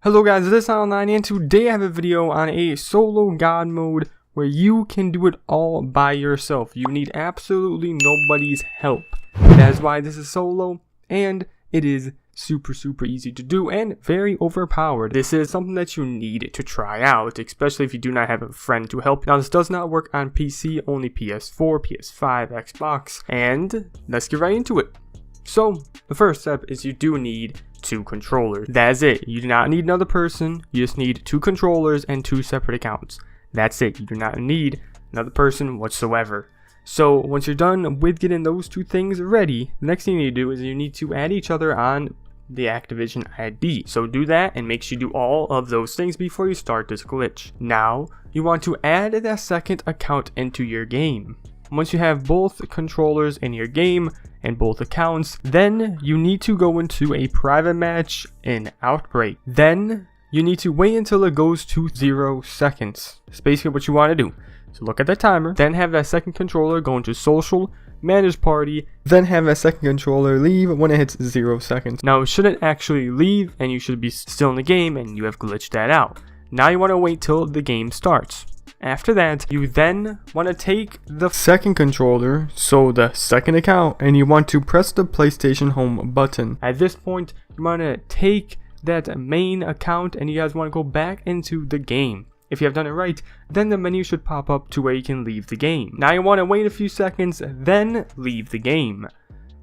Hello guys, this is Online, and today I have a video on a solo god mode where you can do it all by yourself. You need absolutely nobody's help. That's why this is solo, and it is super easy to do and very overpowered. This is something that you need to try out, especially if you do not have a friend to help. Now this does not work on PC, only PS4, PS5, Xbox, and let's get right into it. So the first step is you do need 2 controllers. That's it. You do not need another person. You just need 2 controllers and 2 separate accounts. That's it. You do not need another person whatsoever. So once you're done with getting those 2 things ready, the next thing you need to do is you need to add each other on the Activision ID. So do that and make sure you do all of those things before you start this glitch. Now you want to add that second account into your game. Once you have both controllers in your game and both accounts, then you need to go into a private match in Outbreak. Then you need to wait until it goes to 0 seconds. That's basically what you want to do. So look at the timer, then have that second controller go into social, manage party, then have that second controller leave when it hits 0 seconds. Now it shouldn't actually leave and you should be still in the game and you have glitched that out. Now you want to wait till the game starts. After that, you then want to take the second controller, so the second account, and you want to press the PlayStation Home button. At this point, you want to take that main account and you guys want to go back into the game. If you have done it right, then the menu should pop up to where you can leave the game. Now you want to wait a few seconds, then leave the game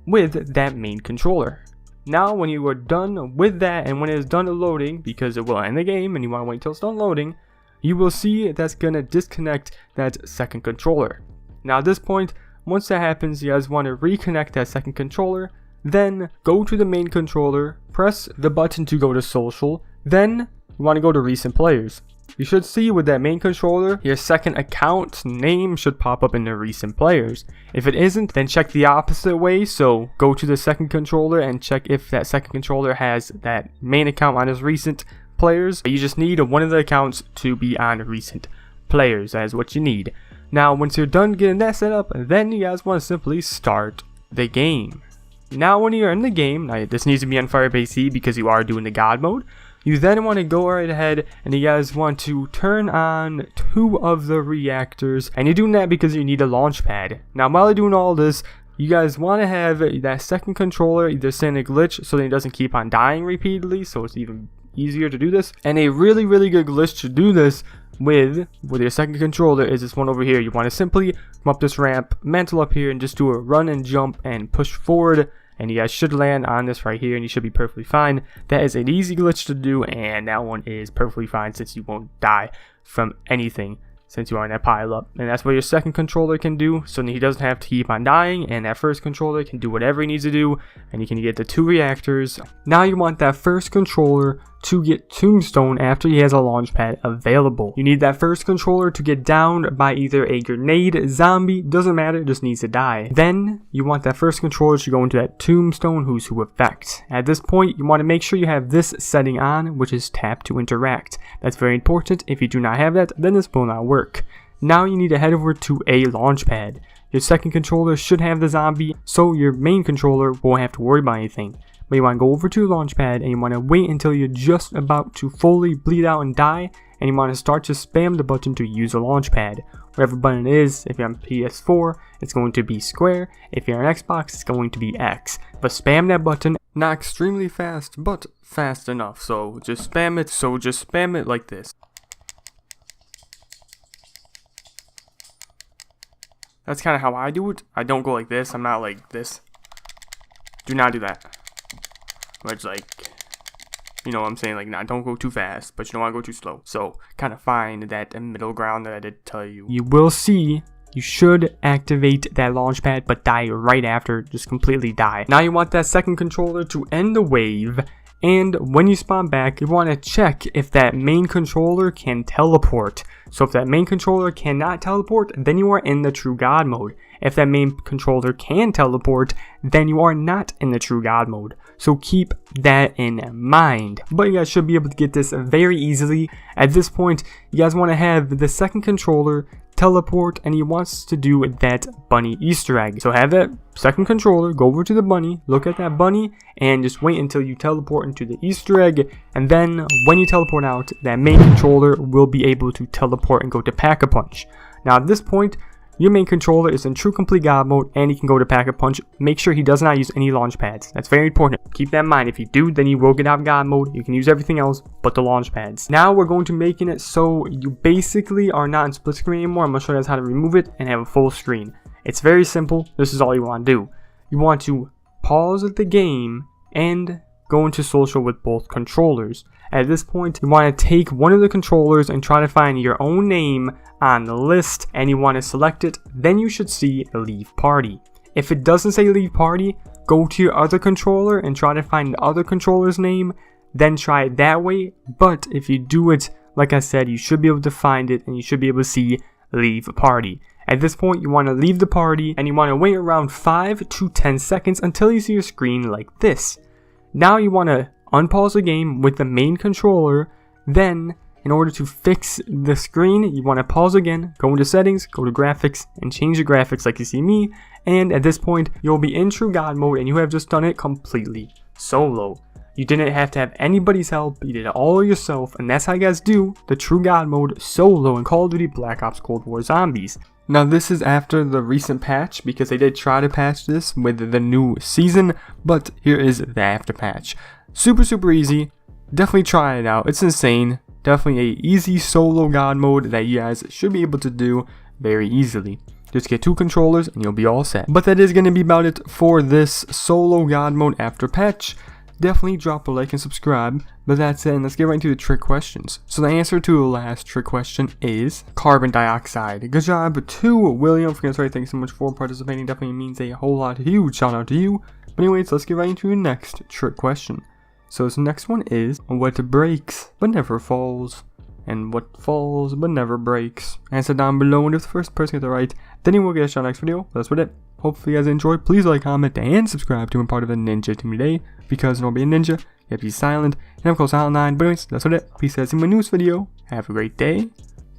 with that main controller. Now when you are done with that and when it is done loading, because it will end the game and you want to wait until it's done loading, you will see that's going to disconnect that second controller. Now at this point, once that happens, you guys want to reconnect that second controller, then go to the main controller, press the button to go to social, then you want to go to recent players. You should see with that main controller, your second account's name should pop up in the recent players. If it isn't, then check the opposite way, so go to the second controller and check if that second controller has that main account on his recent players. You just need one of the accounts to be on recent players. That is what you need. Now once you're done getting that set up, then you guys want to simply start the game. Now when you're in the game, now this needs to be on Firebase C because you are doing the God mode. You then want to go right ahead and you guys want to turn on 2 of the reactors, and you're doing that because you need a launch pad. Now while you're doing all this, you guys want to have that second controller either send a glitch so that it doesn't keep on dying repeatedly, so it's even easier to do this. And a really good glitch to do this with your second controller is this one over here. You want to simply come up this ramp, mantle up here, and just do a run and jump and push forward, and you guys should land on this right here and you should be perfectly fine. That is an easy glitch to do, and that one is perfectly fine since you won't die from anything since you are in that pile up. And that's what your second controller can do, so he doesn't have to keep on dying, and that first controller can do whatever he needs to do, and you can get the 2 reactors. Now you want that first controller to get tombstone after he has a launch pad available. You need that first controller to get downed by either a grenade, zombie, doesn't matter, it just needs to die. Then you want that first controller to go into that tombstone who's who effect. At this point, you want to make sure you have this setting on, which is tap to interact. That's very important. If you do not have that, then this will not work. Now you need to head over to a launch pad. Your second controller should have the zombie, so your main controller won't have to worry about anything. But you want to go over to the launch pad and you want to wait until you're just about to fully bleed out and die, and you want to start to spam the button to use the launch pad. Whatever button it is, if you're on PS4, it's going to be square. If you're on Xbox, it's going to be X. But spam that button, not extremely fast, but fast enough. So just spam it like this. That's kind of how I do it. I don't go like this. I'm not like this. Do not do that. It's like, you know what I'm saying, like, nah, don't go too fast, but you don't want to go too slow. So kind of find that middle ground that I did tell you. You will see you should activate that launch pad, but die right after, just completely die. Now you want that second controller to end the wave, and when you spawn back, you want to check if that main controller can teleport. So if that main controller cannot teleport, then you are in the true God mode. If that main controller can teleport, then you are not in the true God mode. So keep that in mind. But you guys should be able to get this very easily. At this point, you guys want to have the second controller teleport, and he wants to do that bunny Easter egg. So have that second controller, go over to the bunny, look at that bunny, and just wait until you teleport into the Easter egg, and then when you teleport out, that main controller will be able to teleport and go to Pack-a-Punch. Now at this point, your main controller is in true complete God mode, and he can go to Pack-a-Punch. Make sure he does not use any launch pads. That's very important. Keep that in mind. If you do, then you will get out of God mode. You can use everything else but the launch pads. Now we're going to making it so you basically are not in split screen anymore. I'm going to show you guys how to remove it and have a full screen. It's very simple. This is all you want to do. You want to pause the game and go into social with both controllers. At this point, you want to take one of the controllers and try to find your own name on the list, and you want to select it. Then you should see leave party. If it doesn't say leave party, go to your other controller and try to find the other controller's name, then try it that way. But if you do it, like I said, you should be able to find it and you should be able to see leave party. At this point, you want to leave the party and you want to wait around 5 to 10 seconds until you see your screen like this. Now you want to unpause the game with the main controller. Then, in order to fix the screen, you want to pause again, go into settings, go to graphics, and change the graphics like you see me. And at this point, you'll be in true God mode and you have just done it completely solo. You didn't have to have anybody's help, you did it all yourself, and that's how you guys do the true God mode solo in Call of Duty Black Ops Cold War Zombies. Now this is after the recent patch, because they did try to patch this with the new season, but here is the after patch. Super easy, definitely try it out, it's insane, definitely a easy solo God mode that you guys should be able to do very easily. Just get 2 controllers and you'll be all set. But that is going to be about it for this solo God mode after patch. Definitely drop a like and subscribe, but that's it, and let's get right into the trick questions. So the answer to the last trick question is carbon dioxide. Good job to William for getting right. Thanks so much for participating, definitely means a whole lot. Huge shout out to you. But anyways, let's get right into the next trick question. So this next one is, what breaks but never falls? And what falls but never breaks? Answer down below, and if the first person gets it right, then you will get a shout out next video. But that's what it. Hopefully you guys enjoyed. Please like, comment, and subscribe to be part of the ninja team today. Because in order to be a ninja, you have to be silent. And I'm close to Outline. But anyways, that's what it. Peace out. See you in my newest video. Have a great day.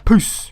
Peace.